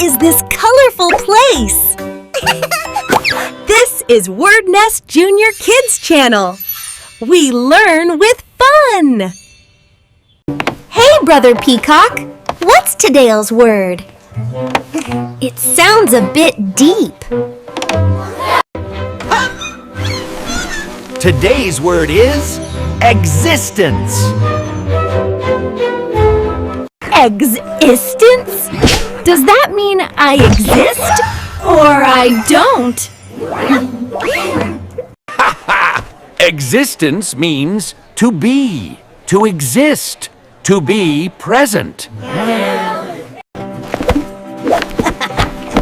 is this colorful place? This is WordNest Junior Kids channel. We learn with fun. Hey, Brother Peacock, what's today's word? It sounds a bit deep. Today's word is existence. Existence? Does that mean I exist or I don't? Existence means to be, to exist, to be present.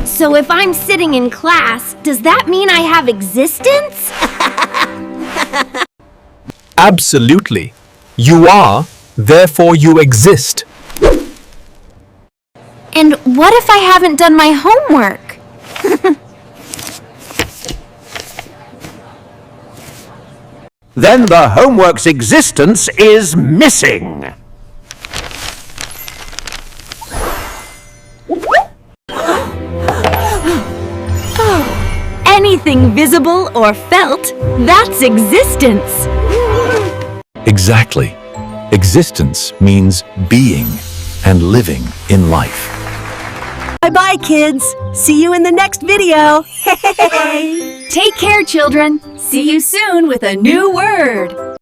So if I'm sitting in class, does that mean I have existence? Absolutely. You are, therefore you exist. And what if I haven't done my homework? Then the homework's existence is missing. Anything visible or felt, that's existence. Exactly. Existence means being and living in life. Bye-bye, kids. See you in the next video. Take care, children. See you soon with a new word.